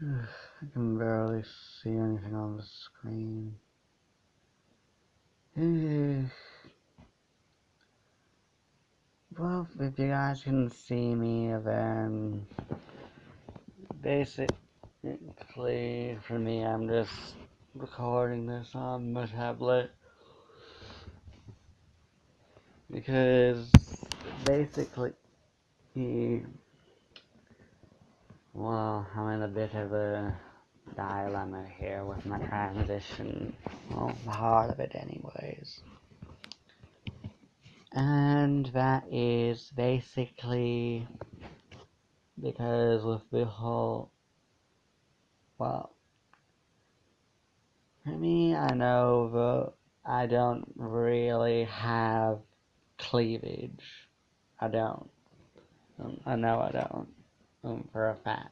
I can barely see anything on the screen. Well, if you guys can see me, then basically for me, I'm just recording this on my tablet because basically, well, I'm in a bit of a dilemma here with my transition. Well, the heart of it anyways. And that is basically because with the whole, well, for me, I know that I don't really have cleavage. I don't. I know I don't, for a fact.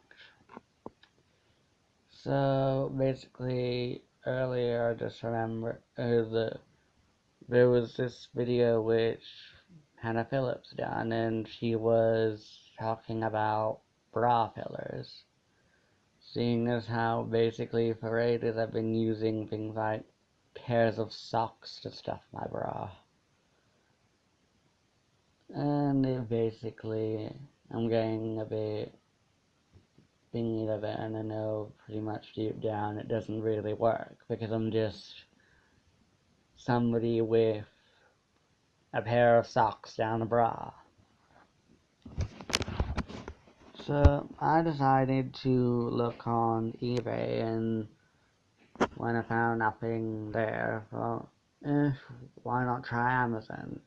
So basically, earlier I just remember there was this video which Hannah Phillips done, and she was talking about bra fillers. Seeing as how basically for ages I've been using things like pairs of socks to stuff my bra. And it basically, I'm getting a bit thingy of it, and I know pretty much deep down it doesn't really work, because I'm just somebody with a pair of socks down a bra. So I decided to look on eBay, and when I found nothing there, well, why not try Amazon?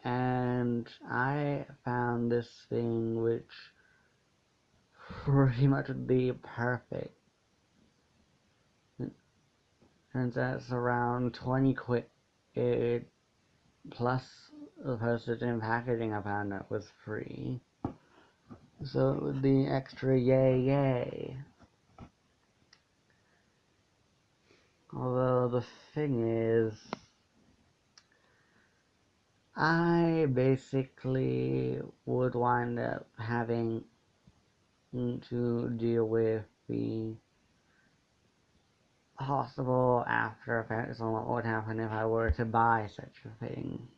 And I found this thing which pretty much would be perfect. Turns out it's around 20 quid plus the postage and packaging. I found out was free, so it would be extra yay. Although the thing is, I basically would wind up having to deal with the possible after effects on what would happen if I were to buy such a thing.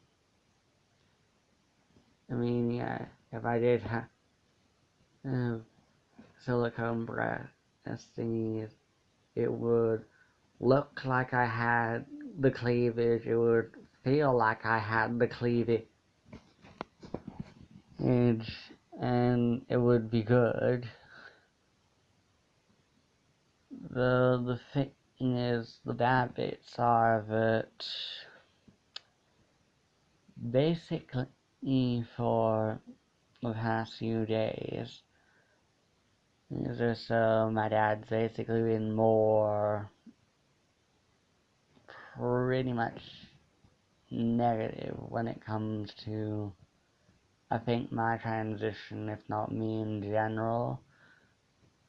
I mean, yeah, if I did have silicone breast thingies, it would look like I had the cleavage, it would feel like I had the cleavage, and it would be good. The thing is, the bad bits are that basically for the past few days, my dad's basically been more pretty much negative when it comes to, I think, my transition, if not me in general.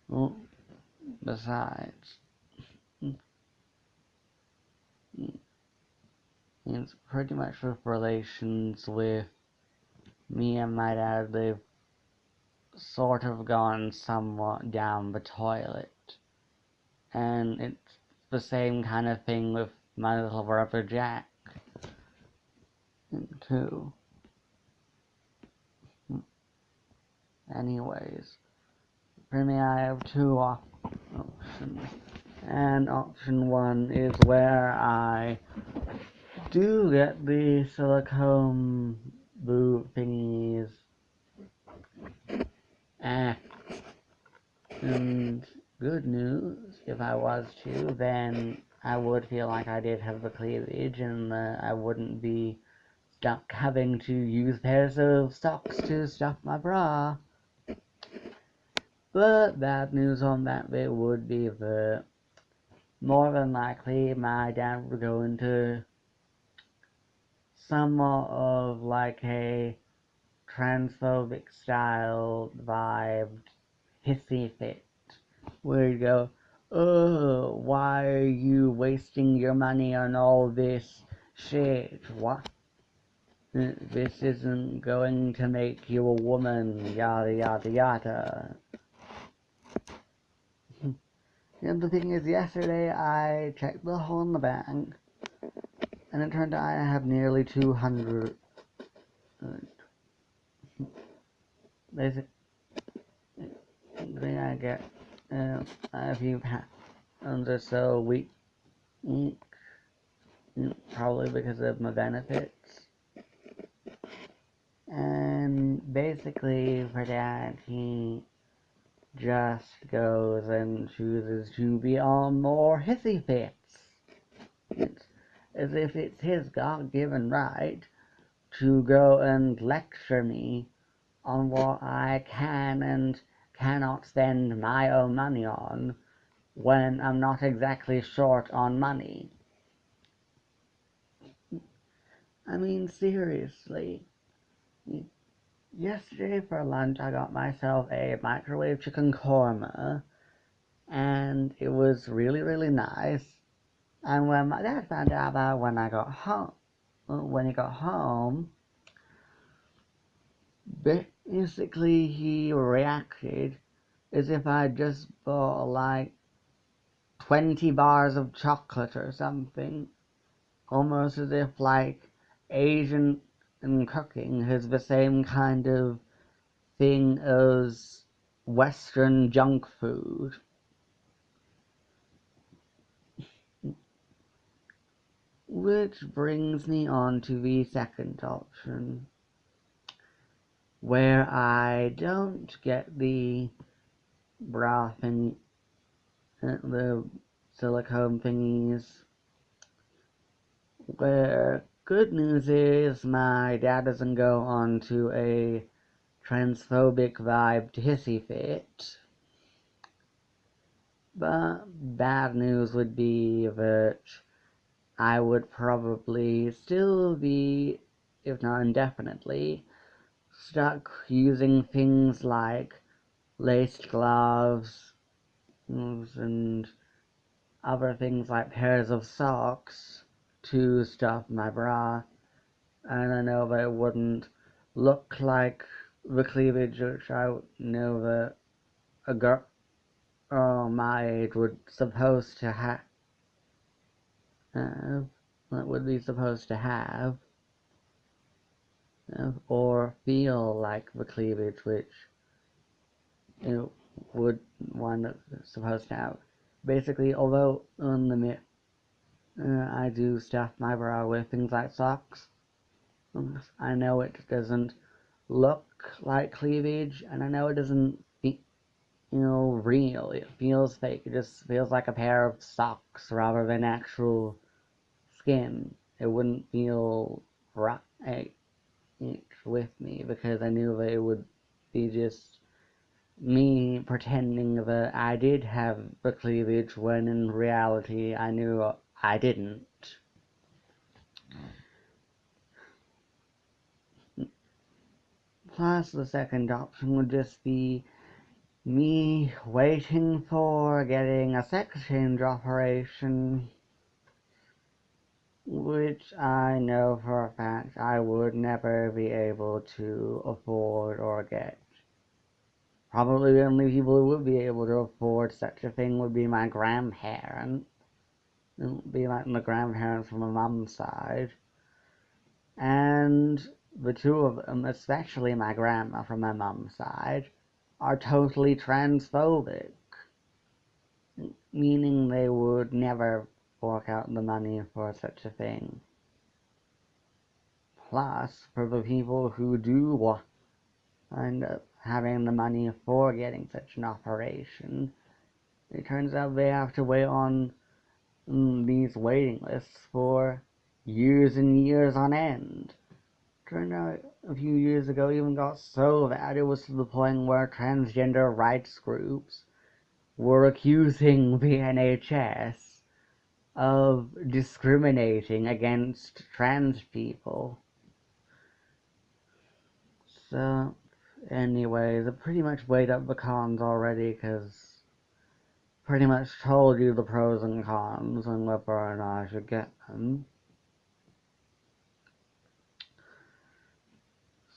Well, besides, it's pretty much with relations with me and my dad, they've sort of gone somewhat down the toilet. And it's the same kind of thing with my little brother Jack, too. Anyways, for me, I have two options. And option one is where I do get the silicone boob thingies, and good news, if I was to, then I would feel like I did have the cleavage, and I wouldn't be stuck having to use pairs of socks to stuff my bra. But bad news on that bit would be that more than likely my dad would go into somewhat of like a transphobic style vibe hissy fit, where you go, oh, why are you wasting your money on all this shit? What? This isn't going to make you a woman, yada yada yada. And the thing is, yesterday I checked the hole in the bank, and it turned out I have nearly 200. Basically, I get a few pounds or so a week, probably because of my benefits. And basically, for that, he just goes and chooses to be on more hissy fits. It's as if it's his God-given right to go and lecture me on what I can and cannot spend my own money on when I'm not exactly short on money. I mean, seriously. Yesterday for lunch I got myself a microwave chicken korma, and it was really, really nice. And when my dad found out about it when he got home, basically he reacted as if I'd just bought like 20 bars of chocolate or something. Almost as if like Asian cooking is the same kind of thing as Western junk food. Which brings me on to the second option, where I don't get the bra thingy, the silicone thingies. Where good news is my dad doesn't go on to a transphobic vibe to hissy fit. But bad news would be that I would probably still be, if not indefinitely, stuck using things like laced gloves and other things like pairs of socks to stuff my bra. And I know that it wouldn't look like the cleavage which I know that a girl my age would supposed to have, that would be supposed to have, or feel like the cleavage which it would one supposed to have. Basically, although on the I do stuff my bra with things like socks, I know it doesn't look like cleavage, and I know it doesn't real. It feels fake. It just feels like a pair of socks rather than actual skin. It wouldn't feel right with me because I knew that it would be just me pretending that I did have the cleavage when in reality I knew I didn't. Plus, the second option would just be me waiting for getting a sex change operation, which I know for a fact I would never be able to afford or get. Probably the only people who would be able to afford such a thing would be my grandparents. It would be like the grandparents from my mom's side. And the two of them, especially my grandma from my mom's side, are totally transphobic. Meaning they would never fork out the money for such a thing. Plus, for the people who do end up having the money for getting such an operation, it turns out they have to wait on these waiting lists for years and years on end. Turned out a few years ago even got so bad it was to the point where transgender rights groups were accusing the NHS of discriminating against trans people. So, anyways, I pretty much weighed up the cons already because pretty much told you the pros and cons and whether or not I should get them.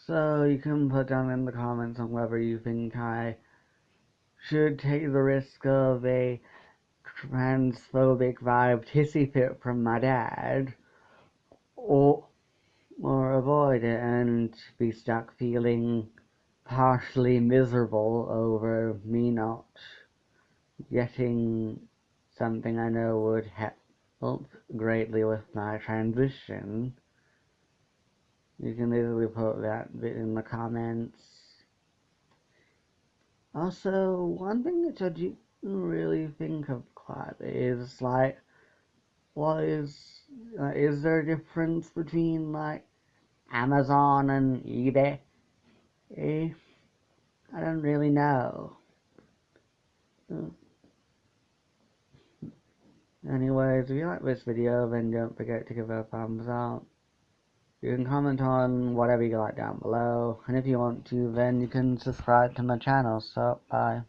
So you can put down in the comments on whether you think I should take the risk of a transphobic vibed hissy fit from my dad, or avoid it and be stuck feeling partially miserable over me not getting something I know would help greatly with my transition. You can easily put that bit in the comments. Also, one thing that I didn't really think of quite is like, is there a difference between like Amazon and eBay? I don't really know. Anyways, if you like this video, then don't forget to give it a thumbs up. You can comment on whatever you like down below, and if you want to, then you can subscribe to my channel. So, bye.